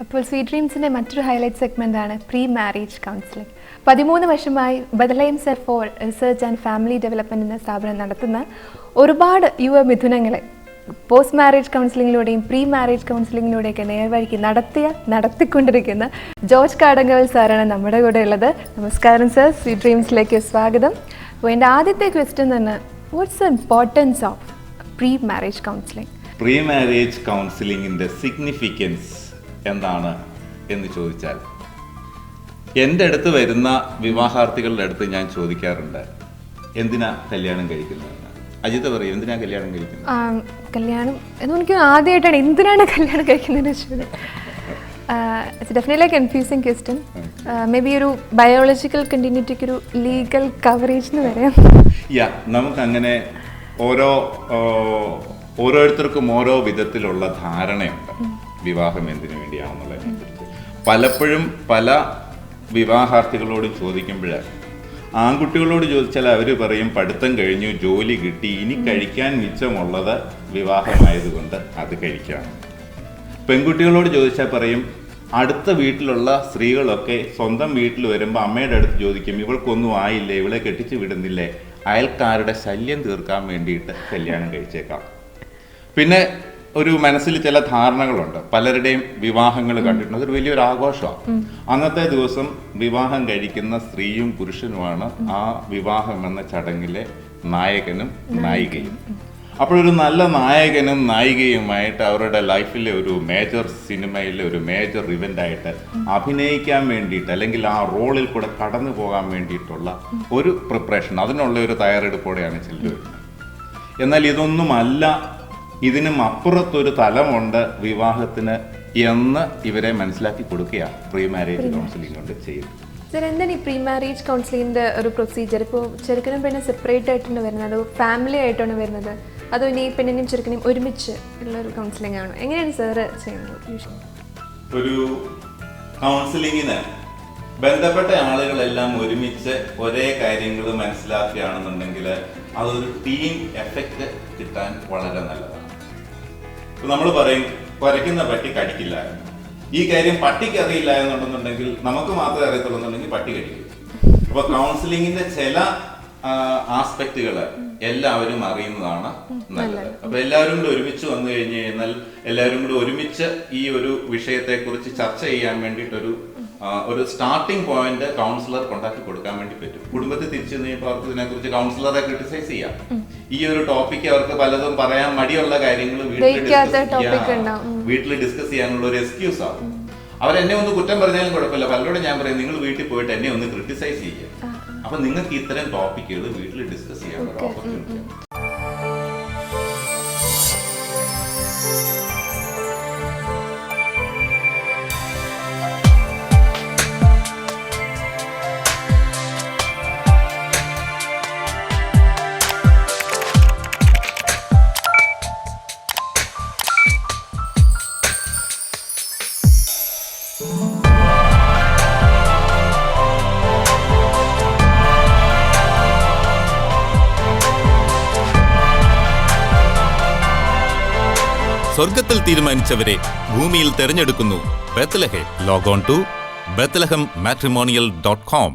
അപ്പോൾ സ്വീറ്റ് ഡ്രീംസിൻ്റെ മറ്റൊരു ഹൈലൈറ്റ് സെഗ്മെൻ്റാണ് പ്രീ മാരേജ് കൗൺസിലിംഗ്. 13 വർഷമായി ബദലയം centre for research and family development എന്ന സ്ഥാപനം നടത്തുന്ന ഒരുപാട് യുവ മിഥുനങ്ങളെ പോസ്റ്റ് മാരേജ് കൗൺസിലിങ്ങിലൂടെയും പ്രീ മാരേജ് കൗൺസിലിങ്ങിലൂടെയൊക്കെ നേർവഴിക്ക് നടത്തിക്കൊണ്ടിരിക്കുന്ന ജോർജ് കാടങ്കവൽ സാറാണ് നമ്മുടെ കൂടെ ഉള്ളത്. നമസ്കാരം സർ, സ്വീറ്റ് ഡ്രീംസിലേക്ക് സ്വാഗതം. അപ്പോൾ എൻ്റെ ആദ്യത്തെ ക്വസ്റ്റ്യൻ തന്നെ, what's the importance of pre marriage counselling? Pre marriage കൗൺസിലിങ്ങിൻ്റെ സിഗ്നിഫിക്കൻസ് എന്താണ് എന്ന് ചോദിച്ചാൽ, എൻ്റെ അടുത്ത് വരുന്ന വിവാഹാർത്ഥികളുടെ അടുത്ത് ഞാൻ ചോദിക്കാറുണ്ട്, എന്തിനാ കല്യാണം കഴിക്കുന്നതെന്ന്. അജിത്ത് പറയും, എന്തിനാ കല്യാണം കഴിക്കുന്നത്? കല്യാണം എനിക്ക് ആദ്യമായിട്ടാണ് എന്തിനാണ് കല്യാണം കഴിക്കുന്നതെന്ന് വെച്ചത്. It's definitely confusing question. May be ഒരു ബയോളജിക്കൽ കണ്ടിന്യൂറ്റിക്ക് ഒരു ലീഗൽ കവറേജ് എന്ന് പറയാം. നമുക്കങ്ങനെ ഓരോരുത്തർക്കും ഓരോ വിധത്തിലുള്ള ധാരണയുണ്ട് വിവാഹം എന്തിനു വേണ്ടിയാണെന്നുള്ളതിനെക്കുറിച്ച്. പലപ്പോഴും പല വിവാഹാർത്ഥികളോട് ചോദിക്കുമ്പോൾ, ആൺകുട്ടികളോട് ചോദിച്ചാൽ അവർ പറയും പഠിത്തം കഴിഞ്ഞു, ജോലി കിട്ടി, ഇനി കഴിക്കാൻ മിച്ചമുള്ളത് വിവാഹമായതുകൊണ്ട് അത് കഴിക്കാം. പെൺകുട്ടികളോട് ചോദിച്ചാൽ പറയും, അടുത്ത വീട്ടിലുള്ള സ്ത്രീകളൊക്കെ സ്വന്തം വീട്ടിൽ വരുമ്പോൾ അമ്മയുടെ അടുത്ത് ചോദിക്കും, ഇവൾക്കൊന്നും ആയില്ലേ, ഇവളെ കെട്ടിച്ച് വിടുന്നില്ലേ, അയൽക്കാരുടെ ശല്യം തീർക്കാൻ വേണ്ടിയിട്ട് കല്യാണം കഴിച്ചേക്കാം. പിന്നെ ഒരു മനസ്സിൽ ചില ധാരണകളുണ്ട്. പലരുടെയും വിവാഹങ്ങൾ കണ്ടിട്ടുണ്ട്, അതൊരു വലിയൊരു ആഘോഷമാണ്. അന്നത്തെ ദിവസം വിവാഹം കഴിക്കുന്ന സ്ത്രീയും പുരുഷനുമാണ് ആ വിവാഹം എന്ന ചടങ്ങിലെ നായകനും നായികയും. അപ്പോഴൊരു നല്ല നായകനും നായികയുമായിട്ട് അവരുടെ ലൈഫിലെ ഒരു മേജർ സിനിമയിലെ ഒരു മേജർ ഇവൻ്റായിട്ട് അഭിനയിക്കാൻ വേണ്ടിയിട്ട്, അല്ലെങ്കിൽ ആ റോളിൽ കൂടെ കടന്നു പോകാൻ വേണ്ടിയിട്ടുള്ള ഒരു പ്രിപ്പറേഷൻ, അതിനുള്ള ഒരു തയ്യാറെടുപ്പോടെയാണ് ചെല്ലുന്നത്. എന്നാൽ ഇതൊന്നുമല്ല, ഇതിനും അപ്പുറത്തൊരു തലമുണ്ട് വിവാഹത്തിന് എന്ന് ഇവരെ മനസ്സിലാക്കി കൊടുക്കുക പ്രീ മാരേജ് കൗൺസിലിംഗ് കൊണ്ട് ചെയ്യുന്നത്. സർ, എന്താണ് ഈ പ്രീ മാരേജ് കൗൺസിലിങ്ങിൻ്റെ ഒരു പ്രൊസീജിയർ? ഇപ്പോൾ ചെറുക്കനും പെണ്ണും സെപ്പറേറ്റ് ആയിട്ടാണ് വരുന്നത്, അതോ ഫാമിലി ആയിട്ടാണ് വരുന്നത്, അതോ ഇനി പെണ്ണിനെയും ചെറുക്കനെയും ഒരുമിച്ച് ഉള്ളൊരു കൗൺസിലിംഗ് ആണോ? എങ്ങനെയാണ് സാർ ചെയ്യുന്നത്? ഒരു കൗൺസിലിങ്ങിന് ബന്ധപ്പെട്ട ആളുകളെല്ലാം ഒരുമിച്ച് ഒരേ കാര്യങ്ങൾ മനസ്സിലാക്കുകയാണെന്നുണ്ടെങ്കിൽ അതൊരു ടീം എഫക്റ്റ് കിട്ടാൻ വളരെ നല്ലതാണ്. ഇപ്പം നമ്മൾ പറയും, കുരയ്ക്കുന്ന പട്ടി കടിക്കില്ല. ഈ കാര്യം പട്ടിക്ക് അറിയില്ല എന്നുണ്ടെന്നുണ്ടെങ്കിൽ നമുക്ക് മാത്രമേ അറിയത്തുള്ളൂ എന്നുണ്ടെങ്കിൽ പട്ടി കടിക്കും. അപ്പോൾ കൗൺസിലിങ്ങിന്റെ ചില ആസ്പെക്റ്റുകൾ എല്ലാവരും അറിയുന്നതാണ് നല്ലത്. അപ്പൊ എല്ലാവരും കൂടി ഒരുമിച്ച് വന്നു കഴിഞ്ഞു കഴിഞ്ഞാൽ എല്ലാവരും കൂടി ഒരുമിച്ച് ഈ ഒരു വിഷയത്തെക്കുറിച്ച് ചർച്ച ചെയ്യാൻ വേണ്ടിയിട്ടൊരു സ്റ്റാർട്ടിംഗ് പോയിന്റ് കൗൺസിലർ കൊണ്ടാക്കി കൊടുക്കാൻ വേണ്ടി പറ്റും. കുടുംബത്തിൽ തിരിച്ചു കഴിഞ്ഞപ്പോൾ അവർക്ക് ഇതിനെക്കുറിച്ച് കൗൺസിലറെ ക്രിട്ടിസൈസ് ചെയ്യാം. ഈ ഒരു ടോപ്പിക്ക് അവർക്ക് പലതും പറയാൻ മടിയുള്ള കാര്യങ്ങൾ വീട്ടിൽ ഡിസ്കസ് ചെയ്യാനുള്ള ഒരു എക്സ്ക്യൂസ് ആവും. അവരെന്നെ ഒന്ന് കുറ്റം പറഞ്ഞാലും കുഴപ്പമില്ല, പലരോടും ഞാൻ പറയും, നിങ്ങൾ വീട്ടിൽ പോയിട്ട് എന്നെ ഒന്ന് ക്രിട്ടിസൈസ് ചെയ്യുക. അപ്പൊ നിങ്ങൾക്ക് ഇത്തരം ടോപ്പിക്കുകൾ വീട്ടിൽ ഡിസ്കസ് ചെയ്യാനുള്ള ഓപ്പർച്യൂണിറ്റി. സ്വർഗത്തിൽ തീരുമാനിച്ചവരെ ഭൂമിയിൽ തെരഞ്ഞെടുക്കുന്നു Bethlehem. Log on to BethlehemMatrimonial.com.